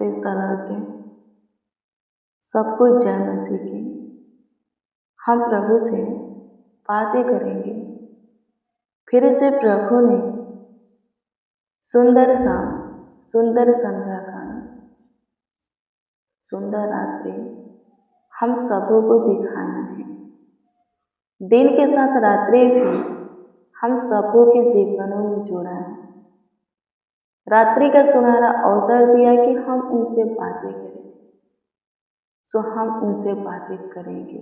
Praise the Lord. सबको जय मसीह की। हम प्रभु से बातें करेंगे। फिर से प्रभु ने सुंदर शाम, सुंदर संध्या काल, सुंदर रात्रि हम सबों को दिखाना है। दिन के साथ रात्रि भी हम सबों के जीवनों में जोड़ा है। रात्रि का सुनहरा अवसर दिया कि हम उनसे बातें करें, सो हम उनसे बातें करेंगे।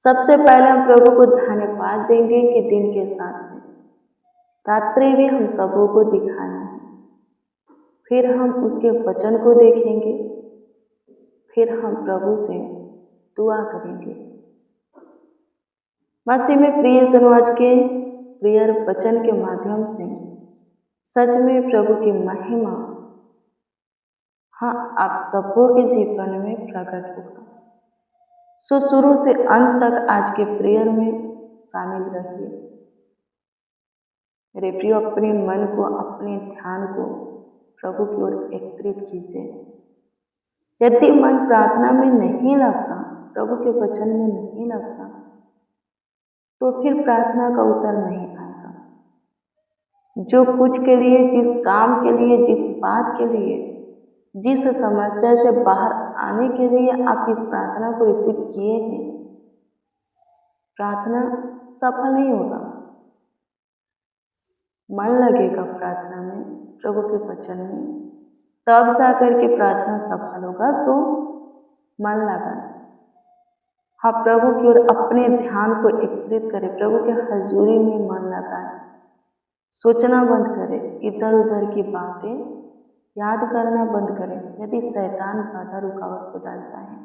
सबसे पहले हम प्रभु को धन्यवाद देंगे कि दिन के साथ में रात्रि भी हम सबों को दिखाना है। फिर हम उसके वचन को देखेंगे, फिर हम प्रभु से दुआ करेंगे। मसीह में प्रिय जनों, आज के प्रिय वचन के माध्यम से सच में प्रभु की महिमा आप सबों के जीवन में प्रकट होगा। सो शुरू से अंत तक आज के प्रेयर में शामिल रहिए। मेरे प्रिय, अपने मन को, अपने ध्यान को प्रभु की ओर एकत्रित कीजिए। यदि मन प्रार्थना में नहीं लगता, प्रभु के वचन में नहीं लगता, तो फिर प्रार्थना का उत्तर नहीं आएगा। जो कुछ के लिए, जिस काम के लिए, जिस बात के लिए, जिस समस्या से बाहर आने के लिए आप इस प्रार्थना को रिसीव किए हैं, प्रार्थना सफल नहीं होगा। मन लगेगा प्रार्थना में, प्रभु के वचन में, तब जाकर के प्रार्थना सफल होगा। सो मन लगाए। हाँ, प्रभु की ओर अपने ध्यान को एकत्रित करें। प्रभु के हजूरी में मन लगाए। सोचना बंद करें, इधर उधर की बातें याद करना बंद करें। यदि शैतान बाधा रुकावट को डालता है,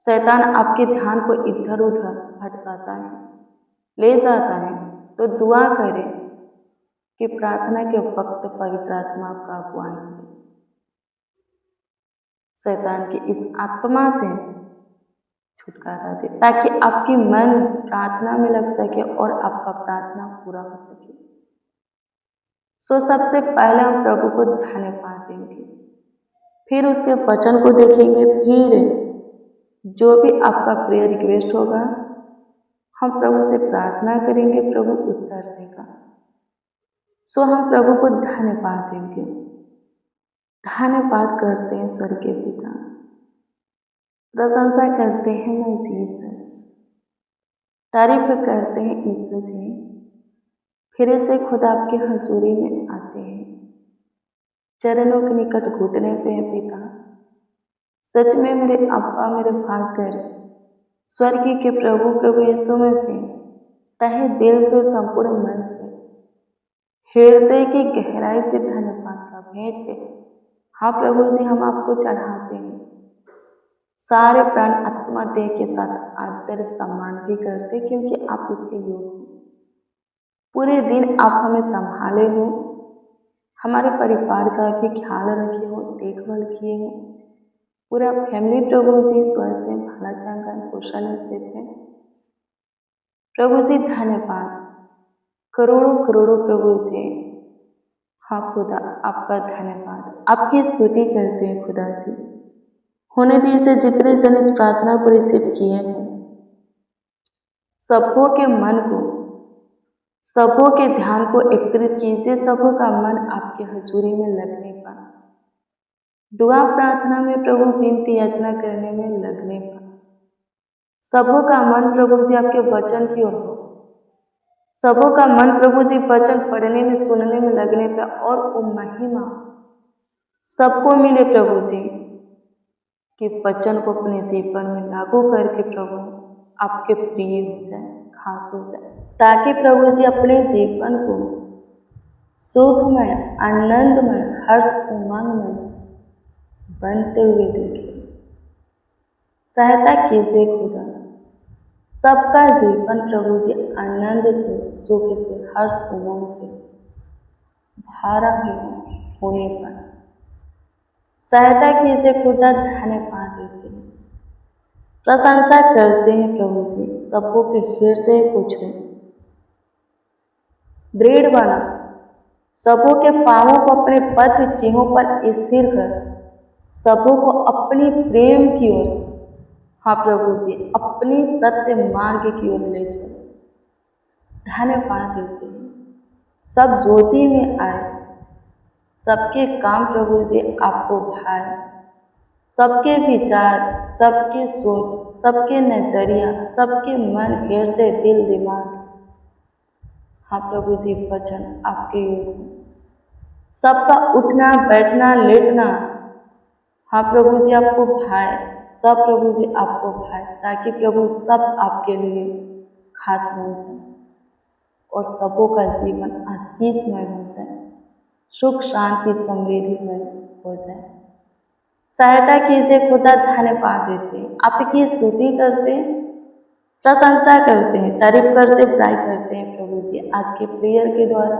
शैतान आपके ध्यान को इधर उधर भटकाता है, ले जाता है, तो दुआ करें कि प्रार्थना के वक्त पवित्र आत्मा आपका अगुवाई करे। शैतान की इस आत्मा से छुटकारा दे, ताकि आपकी मन प्रार्थना में लग सके और आपका प्रार्थना पूरा हो सके। सो सबसे पहले हम प्रभु को धन्यवाद देंगे, फिर उसके वचन को देखेंगे, फिर जो भी आपका प्रेयर रिक्वेस्ट होगा हम प्रभु से प्रार्थना करेंगे, प्रभु उत्तर देगा। सो हम प्रभु को धन्यवाद देंगे। धन्यवाद करते हैं स्वर्गीय पिता, प्रशंसा करते हैं मैं जीसस, तारीफ करते हैं यीशु जी। फिर से खुद आपके हजूरी में आते हैं, चरणों के निकट घुटने पे हैं पिता। सच में मेरे अब्बा, मेरे फादर, स्वर्गीय के प्रभु, प्रभु यीशु मसीह, तहे दिल से, संपूर्ण मन से, हृदय की गहराई से धन्यवाद का भेंट है। हाँ प्रभु जी, हम आपको चढ़ाते हैं। सारे प्राण आत्मा देह के साथ आदर सम्मान भी करते, क्योंकि आप इसके योग्य हो। पूरे दिन आप हमें संभाले हो, हमारे परिवार का भी ख्याल रखे हो, देखभाल किए हो। पूरा फैमिली प्रभु जी स्वस्थ है, भला चंगा है, कुशल है, सिद्ध है। प्रभु जी धन्यवाद, करोड़ों करोड़ों प्रभु जी। हाँ खुदा, आपका धन्यवाद, आपकी स्तुति करते हैं खुदा जी। होने दीजिए जितने जन इस प्रार्थना को रिसीव किए हैं, सबों के मन को, सबों के ध्यान को एकत्रित कीजिए। सबों का मन आपके हजूरी में लगने पर, दुआ प्रार्थना में प्रभु विनती याचना करने में लगने पर, सबों का मन प्रभु जी आपके वचन की ओर हो। सबों का मन प्रभु जी वचन पढ़ने में, सुनने में लगने पर, और वो महिमा सबको मिले प्रभु जी, कि वचन को अपने जीवन में लागू करके प्रभु आपके प्रिय हो जाए, खास हो जाए, ताकि प्रभु जी अपने जीवन को सुखमय, आनंदमय, हर्ष उमंगमय बनते हुए देखें। सहायता कीजिए खुदा, सबका जीवन प्रभु जी आनंद से, सुख से, हर्ष उमंग से भरा होने पर सहायता कीजिए खुदा। धन्यवाद देते हैं, प्रशंसा करते हैं प्रभु जी। सबों के हृदय को छू, दृढ़ बना, सबों के पांवों को अपने पथ चिन्हों पर स्थिर कर सबों को अपनी प्रेम की ओर, हाँ प्रभु जी, अपनी सत्य मार्ग की ओर ले चलो। धन्यवाद देते हैं। सब ज्योति में आए, सबके काम प्रभु जी आपको भाए, सबके विचार, सबके सोच, सबके नजरिया, सबके मन, हृदय, दिल, दिमाग, हाँ प्रभु जी, वचन आपके योग में सबका उठना बैठना लेटना, हाँ प्रभु जी आपको भाए, सब प्रभु जी आपको भाए, ताकि प्रभु सब आपके लिए खास बन जाए और सबों का जीवन आशीषमय हो जाए, सुख शांति समृद्धिमय हो जाए। सहायता कीजिए खुदा। धन्यवाद देते हैं, आपकी स्तुति करते हैं, प्रशंसा करते हैं, तारीफ करते, बड़ाई करते हैं प्रभु जी आज के प्रेयर के द्वारा।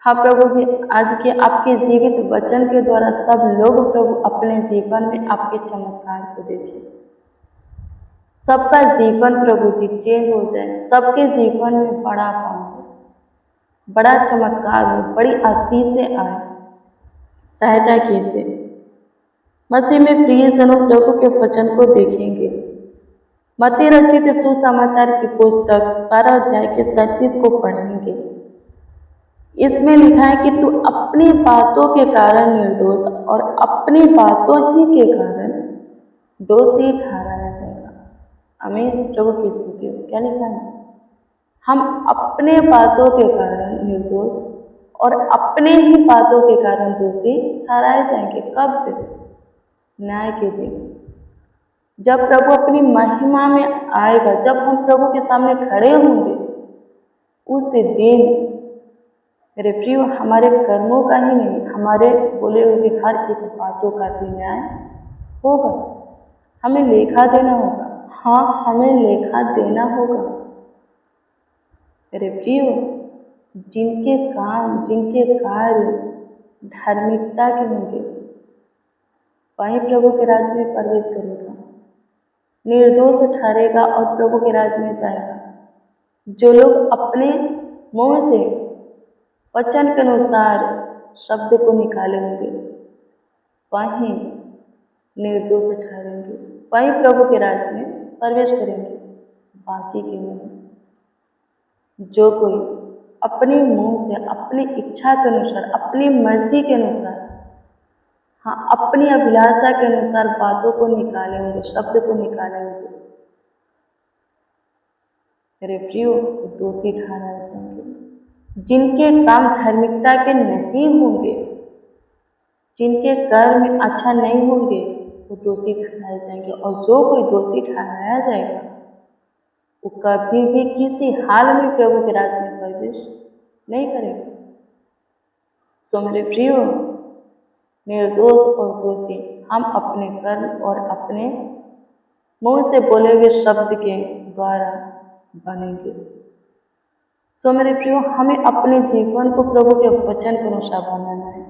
हाँ प्रभु जी, आज के आपके जीवित वचन के द्वारा सब लोग प्रभु अपने जीवन में आपके चमत्कार को देखें, सबका जीवन प्रभु जी चेंज हो जाए, सबके जीवन में बड़ा काम हो, बड़ा चमत्कार हो, बड़ी आशीषें आए। सहायता कीजिए। मसीह में प्रियजनों, प्रभु के वचन को देखेंगे। मत्ती रचित सुसमाचार की पुस्तक 12 अध्याय के 37 को पढ़ेंगे। इसमें लिखा है कि तू अपनी बातों के कारण निर्दोष और अपनी बातों ही के कारण दोषी ठहराया जाएगा। आमीन। प्रभु की स्तुति। क्या लिखा है? हम अपने बातों के कारण निर्दोष और अपने ही बातों के कारण दोषी ठहराए जाएंगे। कब? न्याय के दिन, जब प्रभु अपनी महिमा में आएगा, जब हम प्रभु के सामने खड़े होंगे, उस दिन मेरे प्रिय हमारे कर्मों का ही नहीं, हमारे बोले हुए हर एक बातों का भी न्याय होगा। हमें लेखा देना होगा। हाँ, हमें लेखा देना होगा। मेरे प्रिय, जिनके काम, जिनके कार्य धार्मिकता के होंगे, वही प्रभु के राज में प्रवेश करेगा, निर्दोष ठहरेगा और प्रभु के राज में जाएगा। जो लोग अपने मुंह से वचन के अनुसार शब्द को निकाले होंगे, वही निर्दोष ठहरेंगे, वही प्रभु के राज में प्रवेश करेंगे, बाकी के नहीं। जो कोई अपने मुंह से अपनी इच्छा के अनुसार, अपनी मर्जी के अनुसार, हाँ, अपनी अभिलाषा के अनुसार बातों को निकाले होंगे, शब्द को निकाले होंगे, मेरे प्रियो, दोषी ठहराए जाएंगे। जिनके काम धार्मिकता के नहीं होंगे, जिनके कर्म अच्छा नहीं होंगे, वो दोषी ठहराए जाएंगे। और जो कोई दोषी ठहराया जाएगा, वो कभी भी किसी हाल में प्रभु के राज में प्रवेश नहीं करेगा। सो मेरे प्रियो, निर्दोष और दोषी हम अपने कर्म और अपने मुंह से बोले हुए शब्द के द्वारा बनेंगे। सो मेरे प्रियो, हमें अपने जीवन को प्रभु के वचन के अनुसार बनाना है।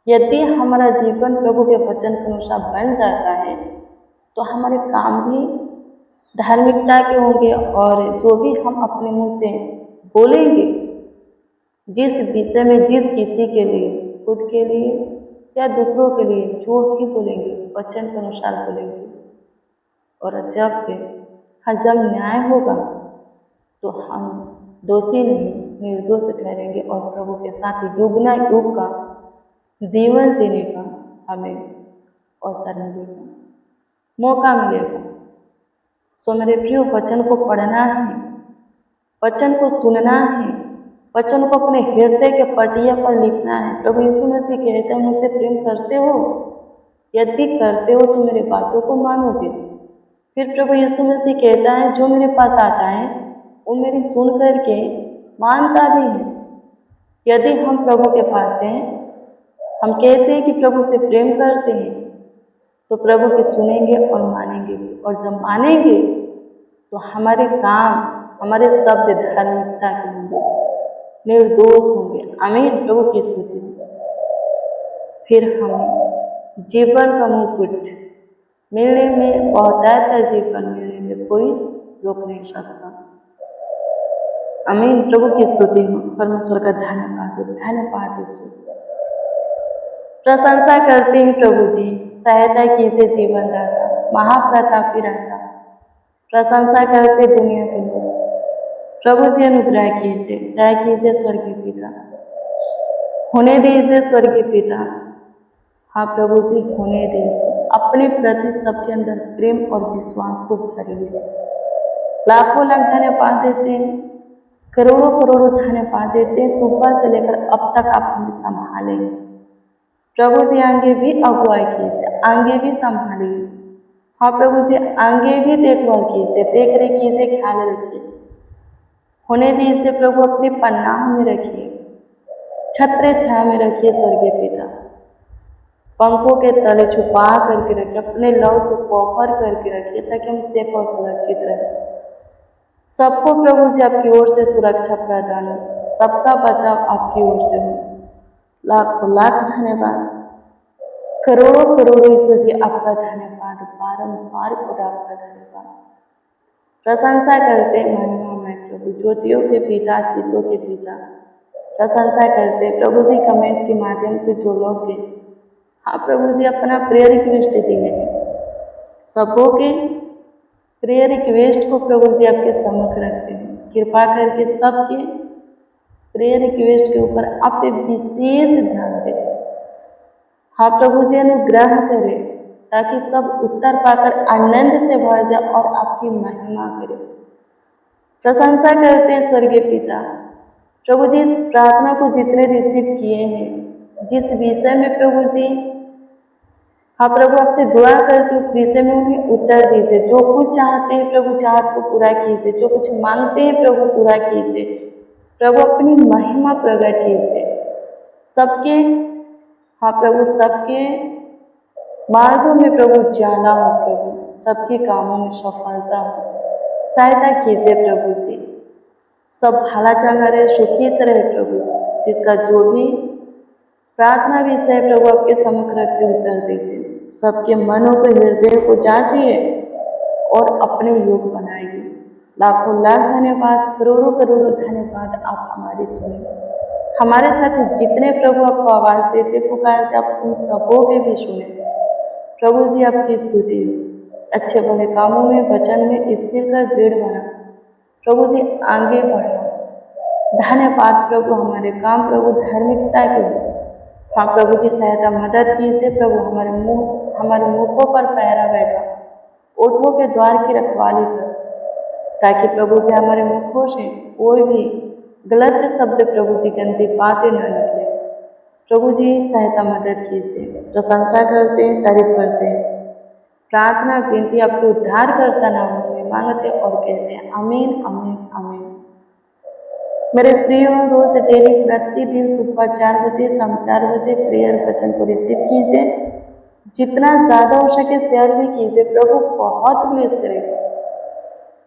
यदि हमारा जीवन प्रभु के वचन के अनुसार बन जाता है, तो हमारे काम भी धार्मिकता के होंगे और जो भी हम अपने मुंह से बोलेंगे, जिस विषय में, जिस किसी के लिए, खुद के लिए या दूसरों के लिए, जो भी बोलेंगे वचन के अनुसार बोलेंगे। और जब न्याय होगा तो हम दोषी नहीं, निर्दोष ठहरेंगे और प्रभु के साथ युगना युग का जीवन जीने का हमें अवसर मिलेगा, मौका मिलेगा। सो मेरे प्रिय, वचन को पढ़ना है, वचन को सुनना है, वचन को अपने हृदय के पटिया पर लिखना है। प्रभु यीशु मसीह कहते हैं, मुझसे प्रेम करते हो? यदि करते हो तो मेरे बातों को मानोगे। फिर प्रभु यीशु मसीह कहता है, जो मेरे पास आता है वो मेरी सुन करके मानता भी है। यदि हम प्रभु के पास हैं, हम कहते हैं कि प्रभु से प्रेम करते हैं, तो प्रभु की सुनेंगे और मानेंगे। और जब मानेंगे तो हमारे काम, हमारे शब्द धार्मिकता के होंगे, निर्दोष होंगे। आमीन। प्रभु की स्तुति। फिर हमें जीवन का मुकुट मिलने में, बहुतायत का जीवन मिलने में कोई रोक नहीं सकता। आमीन। प्रभु की स्तुति हो, परमेश्वर का धन्यवाद हो, धन्यवाद यीशु। प्रशंसा करते हैं प्रभु जी, सहायता कीजिए जीवन दाता, महाप्रतापी राजा। प्रशंसा करते दुनिया के लोग, प्रभु जी अनुग्रह कीजिए, दया कीजिए स्वर्गीय पिता, होने दीजिए स्वर्गीय पिता। हाँ प्रभु जी, होने दीजिए, अपने प्रति सबके अंदर प्रेम और विश्वास को भरिए। लाखों लाख धन्यवाद देते हैं, करोड़ों करोड़ों धन्यवाद देते हैं, सुबह से लेकर अब तक आप हमें संभालेंगे प्रभु जी। आगे भी अगुवाई कीजिए, आगे भी संभालिए। हाँ प्रभु जी, आगे भी देखभाल कीजिए, देख रेख कीजिए, ख्याल रखिए। होने दीजिए प्रभु, अपनी पन्नाह में रखिए, छत्र छाया में रखिए स्वर्गीय पिता। पंखों के तले छुपा करके रखिए, अपने लव से पोखर करके रखिए, ताकि हम सेफ और सुरक्षित रहें। सबको प्रभु जी आपकी ओर से सुरक्षा प्रदान हो, सबका बचाव आपकी ओर से हो। लाखों लाख धन्यवाद, करोड़ों करोड़ों ईश्वर जी आपका धन्यवाद, बारंबार खुदा आपका धन्यवाद। प्रशंसा करते महिमा में प्रभु, ज्योतियों के पिता, आशीषों के पिता। प्रशंसा करते प्रभु जी, कमेंट के माध्यम से जो लोग थे, हाँ प्रभु जी अपना प्रेयर रिक्वेस्ट दिए, सबों के प्रेयर रिक्वेस्ट को प्रभु जी आपके सम्मुख रखते हैं। कृपा करके सबके प्रेयर रिक्वेस्ट के ऊपर आप विशेष ध्यान दें। हाँ प्रभु जी, अनुग्रह करें ताकि सब उत्तर पाकर आनंद से भर जाए और आपकी महिमा करें। प्रशंसा करते हैं स्वर्गीय पिता, प्रभु जी इस प्रार्थना को जितने रिसीव किए हैं, जिस विषय में प्रभु जी, हाँ प्रभु आपसे दुआ करके उस विषय में उन्हें उत्तर दीजिए। जो कुछ चाहते हैं प्रभु, चाहत को पूरा कीजिए, जो कुछ मांगते हैं प्रभु पूरा कीजिए। प्रभु अपनी महिमा प्रकट कीजिए सबके, हाँ प्रभु सबके मार्गों में प्रभु उजाला हो, प्रभु सबके कामों में सफलता हो, सहायता कीजिए प्रभु जी। सब भला चंगा रहे, सुखी से रहे प्रभु। जिसका जो भी प्रार्थना विषय प्रभु आपके सम्मुख रख के उत्तर दीजिए। सबके मनों के हृदय को जांचिए और अपने योग बनाइए। लाखों लाख धन्यवाद, करोड़ों करोड़ों धन्यवाद, आप हमारी सुने। हमारे साथ जितने प्रभु आपको आवाज़ देते पुकारते, आप उन सबों के भी सुने प्रभु जी। आपकी स्तुति अच्छे भले कामों में, वचन में स्थिर कर दृढ़ बना प्रभु जी, आगे बढ़ा। धन्यवाद प्रभु, हमारे काम प्रभु धार्मिकता के हो। हाँ प्रभु जी, सहायता मदद कीजिए प्रभु। हमारे मुखों पर पहरा बैठा, ओठों के द्वार की रखवाली कर, ताकि प्रभु जी हमारे मुखों से कोई भी गलत शब्द प्रभु जी गंदी बातें न निकले। प्रभु जी सहायता मदद कीजिए। प्रशंसा करते हैं, तारीफ करते हैं, प्रार्थना विनती आपके उद्धार करता नाम में मांगते और कहते हैं आमीन, आमीन, आमीन। मेरे प्रिय, रोज डेली प्रतिदिन सुबह 4 बजे, शाम 4 बजे प्रेयर वचन को रिसीव कीजिए। जितना ज़्यादा हो सके शेयर भी कीजिए। प्रभु बहुत ब्लेस करेगा,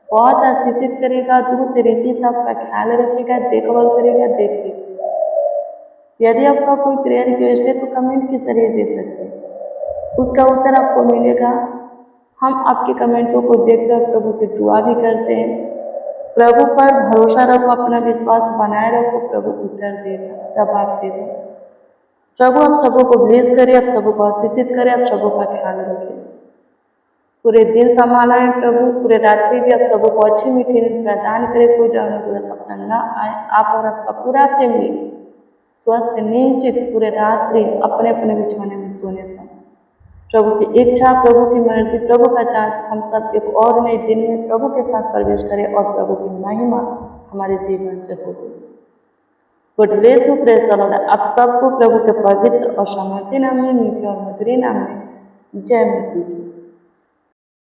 बहुत आशीषित करेगा, दूध रीति सबका ख्याल रखेगा, देखभाल करेगा, देख लीजिए। यदि आपका कोई प्रेयर रिक्वेस्ट है तो कमेंट के जरिए दे सकते हैं, उसका उत्तर आपको मिलेगा। हम आपके कमेंटों को देखकर प्रभु से दुआ भी करते हैं। प्रभु पर भरोसा रखो, अपना विश्वास बनाए रखो, प्रभु उत्तर देगा, जवाब देगा। प्रभु आप सबों को ब्लेस करे, आप सबों को आशीषित करे, आप सबों का ख्याल रखें। पूरे दिन संभाला है प्रभु, पूरे रात्रि भी आप सबों को अच्छी मीठी नींद प्रदान करे, कोई डरना पूरा सपना न आए। आप और आपका पूरा फैमिली स्वस्थ निश्चित पूरे रात्रि अपने अपने बिछौने में सोने पाए। प्रभु की इच्छा, प्रभु की मर्जी, प्रभु का चाह, हम सब एक और नए दिन में प्रभु के साथ प्रवेश करें और प्रभु की महिमा हमारे जीवन से होगी। Good bless you, praise the Lord. आप सबको प्रभु के पवित्र और सामर्थ्य नाम में, मीठे और मधुर नाम में जय मसीह की।